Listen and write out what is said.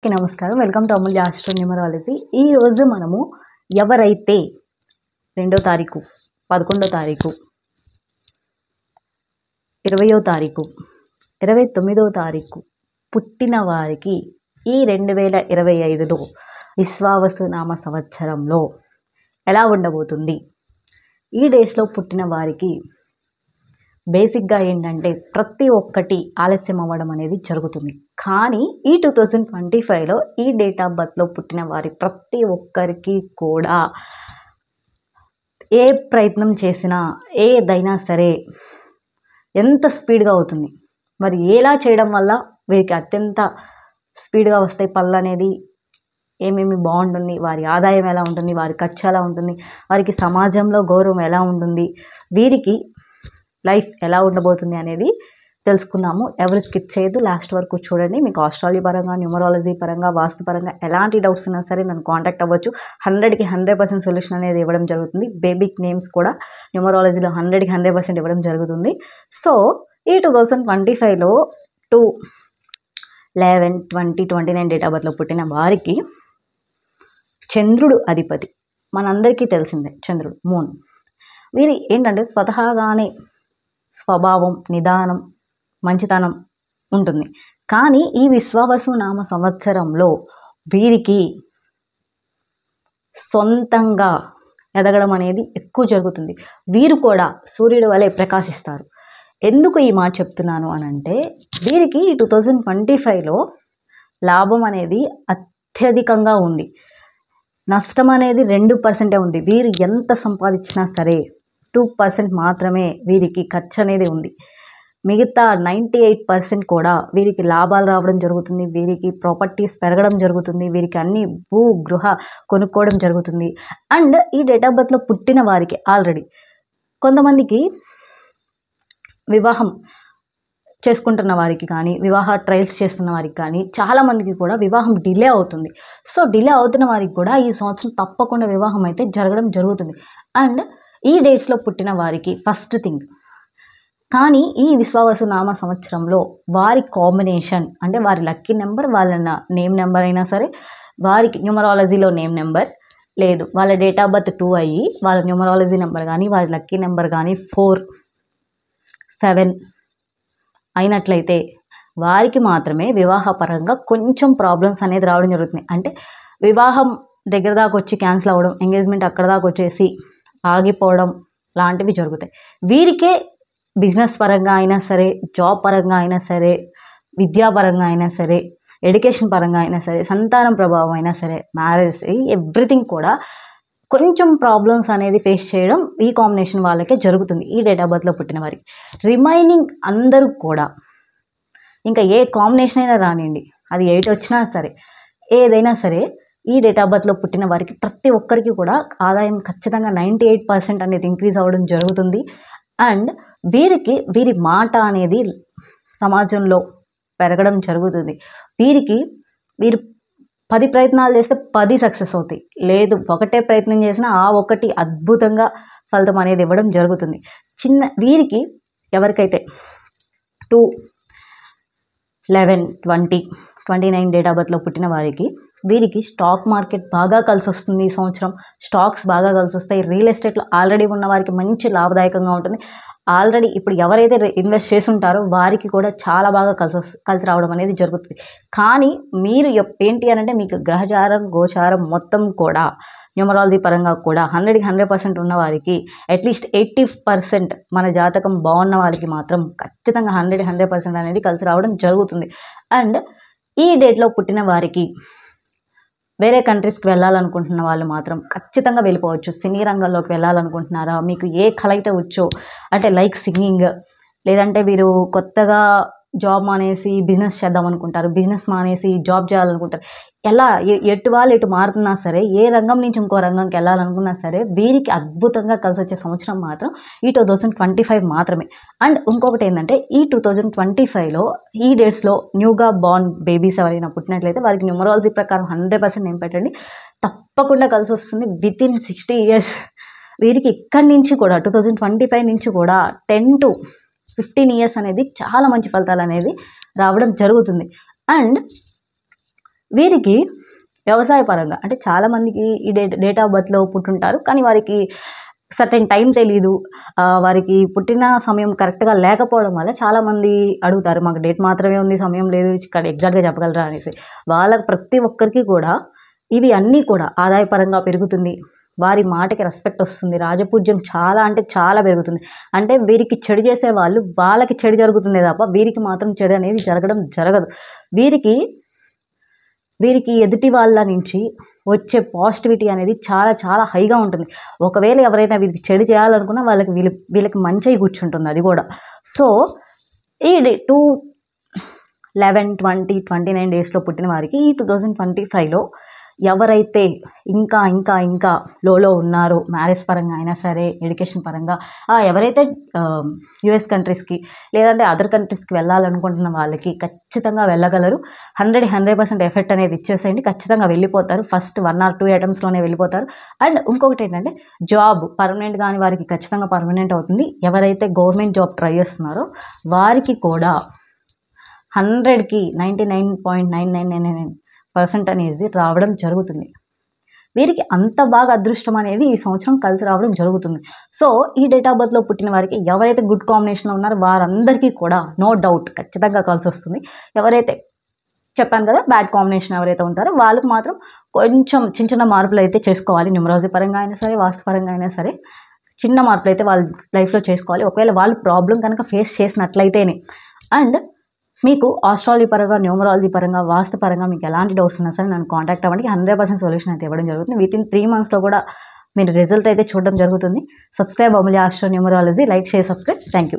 నమస్కారం. Welcome to Amulya astro numerology. ఈరోజు మనము ఎవరైతే 2వ తారీఖు, 11వ తారీఖు, 20వ తారీఖు, 29వ తారీఖు పుట్టిన వారికి ఈ 2025లో విశ్వావసు నామ సంవత్సరంలో ఎలా ఉండబోతుంది? ఈ డేస్లో పుట్టిన వారికి బేసిక్గా ఏంటంటే ప్రతి ఒక్కటి ఆలస్యం అవ్వడం అనేది జరుగుతుంది. కానీ ఈ 2025లో ఈ డేట్ ఆఫ్ బర్త్లో పుట్టిన వారి ప్రతి ఒక్కరికి కూడా ఏ ప్రయత్నం చేసినా ఏదైనా సరే ఎంత స్పీడ్గా అవుతుంది. మరి ఎలా చేయడం వల్ల వీరికి అత్యంత స్పీడ్గా వస్తాయి పనులు అనేది, ఏమేమి బాగుంటుంది, వారి ఆదాయం ఎలా ఉంటుంది, వారి ఖర్చు ఎలా ఉంటుంది, వారికి సమాజంలో గౌరవం ఎలా ఉంటుంది, వీరికి లైఫ్ ఎలా ఉండబోతుంది అనేది తెలుసుకుందాము. ఎవరు స్కిప్ చేయొద్దు, లాస్ట్ వరకు చూడండి. మీకు ఆస్ట్రాలజీ పరంగా, న్యూమరాలజీ పరంగా, వాస్తు పరంగా ఎలాంటి డౌట్స్ ఉన్నా సరే నన్ను కాంటాక్ట్ అవ్వచ్చు. 100కి 100% సొల్యూషన్ అనేది ఇవ్వడం జరుగుతుంది. బేబిక్ నేమ్స్ కూడా న్యూమరాలజీలో 100కి 100% ఇవ్వడం జరుగుతుంది. సో ఈ 2025లో 2/11/2029 డేట్ ఆఫ్ బర్త్లో పుట్టిన వారికి చంద్రుడు అధిపతి. మనందరికీ తెలిసిందే చంద్రుడు, మూన్. వీరి ఏంటంటే స్వతహాగానే స్వభావం, నిదానం, మంచితనం ఉంటుంది. కానీ ఈ విశ్వావసు నామ సంవత్సరంలో వీరికి సొంతంగా ఎదగడం అనేది ఎక్కువ జరుగుతుంది. వీరు కూడా సూర్యుడి వలె ప్రకాశిస్తారు. ఎందుకు ఈ మాట చెప్తున్నాను అనంటే, వీరికి ఈ 2025లో లాభం అనేది అత్యధికంగా ఉంది, నష్టం అనేది 2% ఉంది. వీరు ఎంత సంపాదించినా సరే 2% మాత్రమే వీరికి ఖర్చు అనేది ఉంది. మిగతా 98% కూడా వీరికి లాభాలు రావడం జరుగుతుంది. వీరికి ప్రాపర్టీస్ పెరగడం జరుగుతుంది. వీరికి అన్ని భూ గృహ కొనుక్కోవడం జరుగుతుంది. అండ్ ఈ డేట్ ఆఫ్ బర్త్లో పుట్టిన వారికి ఆల్రెడీ కొంతమందికి వివాహం చేసుకుంటున్న వారికి కానీ, వివాహ ట్రయల్స్ చేస్తున్న వారికి కానీ, చాలామందికి కూడా వివాహం డిలే అవుతుంది. సో డిలే అవుతున్న వారికి కూడా ఈ సంవత్సరం తప్పకుండా వివాహం అయితే జరగడం జరుగుతుంది. అండ్ ఈ డేట్స్లో పుట్టిన వారికి ఫస్ట్ థింగ్, కానీ ఈ విశ్వావసు నామ సంవత్సరంలో వారి కాంబినేషన్ అంటే వారి లక్కీ నెంబర్, వాళ్ళ నేమ్ నెంబర్ అయినా సరే, వారికి న్యూమరాలజీలో నేమ్ నెంబర్ లేదు, వాళ్ళ డేట్ ఆఫ్ బర్త్ 2 అయ్యి వాళ్ళ న్యూమరాలజీ నెంబర్ కానీ వారి లక్కీ నెంబర్ కానీ 4, 7 అయినట్లయితే వారికి మాత్రమే వివాహపరంగా కొంచెం ప్రాబ్లమ్స్ అనేది రావడం జరుగుతుంది. అంటే వివాహం దగ్గర దాకా వచ్చి క్యాన్సిల్ అవ్వడం, ఎంగేజ్మెంట్ అక్కడ దాకా వచ్చేసి ఆగిపోవడం లాంటివి జరుగుతాయి. వీరికే బిజినెస్ పరంగా అయినా సరే, జాబ్ పరంగా అయినా సరే, విద్యాపరంగా అయినా సరే, ఎడ్యుకేషన్ పరంగా అయినా సరే, సంతానం ప్రభావం అయినా సరే, మ్యారేజ్, ఎవ్రీథింగ్ కూడా కొంచెం ప్రాబ్లమ్స్ అనేది ఫేస్ చేయడం ఈ కాంబినేషన్ వాళ్ళకే జరుగుతుంది ఈ డేట్ ఆఫ్ బర్త్లో పుట్టిన వారికి. రిమైనింగ్ అందరూ కూడా ఇంకా ఏ కాంబినేషన్ అయినా రానివ్వండి, అది 8 వచ్చినా సరే, ఏదైనా సరే, ఈ డేట్ ఆఫ్ బర్త్లో పుట్టిన వారికి ప్రతి ఒక్కరికి కూడా ఆదాయం ఖచ్చితంగా 98% అనేది ఇంక్రీజ్ అవ్వడం జరుగుతుంది. అండ్ వీరికి వీరి మాట అనేది సమాజంలో పెరగడం జరుగుతుంది. వీరు 10 ప్రయత్నాలు చేస్తే 10 సక్సెస్ అవుతాయి. లేదు, ఒకటే ప్రయత్నం చేసినా ఆ ఒకటి అద్భుతంగా ఫలితం అనేది ఇవ్వడం జరుగుతుంది. వీరికి ఎవరికైతే 2/11/2029 డేట్ ఆఫ్ బర్త్లో పుట్టిన వారికి వీరికి స్టాక్ మార్కెట్ బాగా కలిసి వస్తుంది. ఈ సంవత్సరం స్టాక్స్ బాగా కలిసి వస్తాయి. రియల్ ఎస్టేట్లో ఆల్రెడీ ఉన్న వారికి మంచి లాభదాయకంగా ఉంటుంది. ఆల్రెడీ ఇప్పుడు ఎవరైతే ఇన్వెస్ట్ చేసి ఉంటారో వారికి కూడా చాలా బాగా కలిసి రావడం అనేది జరుగుతుంది. కానీ మీరు ఏంటి అని అంటే, మీకు గ్రహచారం, గోచారం మొత్తం కూడా న్యూమరాలజీ పరంగా కూడా 100కి 100% ఉన్న వారికి అట్లీస్ట్ 80% మన జాతకం బాగున్న వారికి మాత్రం ఖచ్చితంగా 100కి 100% అనేది కలిసి రావడం జరుగుతుంది. అండ్ ఈ డేట్లో పుట్టిన వారికి వేరే కంట్రీస్కి వెళ్ళాలనుకుంటున్న వాళ్ళు మాత్రం ఖచ్చితంగా వెళ్ళిపోవచ్చు. సినీ రంగంలోకి వెళ్ళాలనుకుంటున్నారా, మీకు ఏ కళ అయితే వచ్చో, అంటే లైక్ సింగింగ్, లేదంటే వీరు కొత్తగా జాబ్ మానేసి బిజినెస్ చేద్దాం అనుకుంటారు, బిజినెస్ మానేసి జాబ్ చేయాలనుకుంటారు, ఎలా ఎటు వాళ్ళు ఎటు మారుతున్నా సరే, ఏ రంగం నుంచి ఇంకో రంగంకి వెళ్ళాలనుకున్నా సరే, వీరికి అద్భుతంగా కలిసి వచ్చే సంవత్సరం మాత్రం ఈ 2025 మాత్రమే. అండ్ ఇంకొకటి ఏంటంటే, ఈ 2025లో ఈ డేట్స్లో న్యూగా బార్న్ బేబీస్ ఎవరైనా పుట్టినట్లయితే వారికి న్యూమరాలజీ ప్రకారం 100% నేమ్ పెట్టండి, తప్పకుండా కలిసి వస్తుంది. వితిన్ 60 years వీరికి ఇక్కడి నుంచి కూడా 2025 నుంచి కూడా 10 to 15 years అనేది చాలా మంచి ఫలితాలు అనేది రావడం జరుగుతుంది. అండ్ వీరికి వ్యవసాయ పరంగా అంటే చాలామందికి ఈ డేట్ ఆఫ్ బర్త్లో పుట్టుంటారు, కానీ వారికి సర్టెన్ టైం తెలీదు, వారికి పుట్టిన సమయం కరెక్ట్గా లేకపోవడం వల్ల చాలామంది అడుగుతారు, మాకు డేట్ మాత్రమే ఉంది, సమయం లేదు, ఇక్కడ ఎగ్జాక్ట్గా చెప్పగలరా అనేసి. వాళ్ళకి ప్రతి ఒక్కరికి కూడా ఇవి అన్నీ కూడా ఆదాయపరంగా పెరుగుతుంది, వారి మాటకి రెస్పెక్ట్ వస్తుంది, రాజపూజ్యం చాలా అంటే చాలా పెరుగుతుంది. అంటే వీరికి చెడు చేసే వాళ్ళు వాళ్ళకి చెడు జరుగుతుంది తప్ప వీరికి మాత్రం చెడు అనేది జరగదు. వీరికి ఎదుటి వాళ్ళ నుంచి వచ్చే పాజిటివిటీ అనేది చాలా చాలా హైగా ఉంటుంది. ఒకవేళ ఎవరైనా వీరికి చెడు చేయాలనుకున్నా వీళ్ళకి మంచి కూర్చుంటుంది అది కూడా. సో ఈ 11-20-29 డేస్లో పుట్టిన వారికి ఈ 2025లో ఎవరైతే ఇంకా లోలో ఉన్నారో, మ్యారేజ్ పరంగా అయినా సరే, ఎడ్యుకేషన్ పరంగా, ఎవరైతే యుఎస్ కంట్రీస్కి లేదంటే అదర్ కంట్రీస్కి వెళ్ళాలనుకుంటున్న వాళ్ళకి ఖచ్చితంగా వెళ్ళగలరు. 100% ఎఫెక్ట్ అనేది ఇచ్చేసేయండి, ఖచ్చితంగా వెళ్ళిపోతారు. ఫస్ట్ 1 or 2 అటెంప్ట్స్లోనే వెళ్ళిపోతారు. అండ్ ఇంకొకటి ఏంటంటే జాబ్ పర్మనెంట్ కానీ వారికి ఖచ్చితంగా పర్మనెంట్ అవుతుంది. ఎవరైతే గవర్నమెంట్ జాబ్ ట్రై చేస్తున్నారో వారికి కూడా 100కి 99.9999% అనేది రావడం జరుగుతుంది. వీరికి అంత బాగా అదృష్టం అనేది ఈ సంవత్సరం కలిసి రావడం జరుగుతుంది. సో ఈ డేట్ ఆఫ్ బర్త్లో పుట్టిన వారికి ఎవరైతే గుడ్ కాంబినేషన్లో ఉన్నారో వారందరికీ కూడా నో డౌట్ ఖచ్చితంగా కలిసి వస్తుంది. ఎవరైతే చెప్పాను కదా బ్యాడ్ కాంబినేషన్ ఎవరైతే ఉంటారో వాళ్ళకి మాత్రం కొంచెం చిన్న మార్పులు అయితే చేసుకోవాలి. న్యూమరాలజీ పరంగా అయినా సరే, వాస్తు పరంగా అయినా సరే చిన్న మార్పులు అయితే వాళ్ళ లైఫ్లో చేసుకోవాలి. ఒకవేళ వాళ్ళు ప్రాబ్లం కనుక ఫేస్ చేసినట్లయితేనే. అండ్ మీకు ఆస్ట్రాలజీ పరంగా, న్యూమరాలజీ పరంగా, వాస్తు పరంగా మీకు ఎలాంటి డౌట్స్ ఉన్నా సరే నన్ను కాంటాక్ట్ అవ్వండి. 100% సొల్యూషన్ అయితే ఇవ్వడం జరుగుతుంది. వితిన్ 3 monthsలో కూడా మీరు రిజల్ట్ అయితే చూడడం జరుగుతుంది. Subscribe Amulya astro numerology. Like, share, subscribe. Thank you.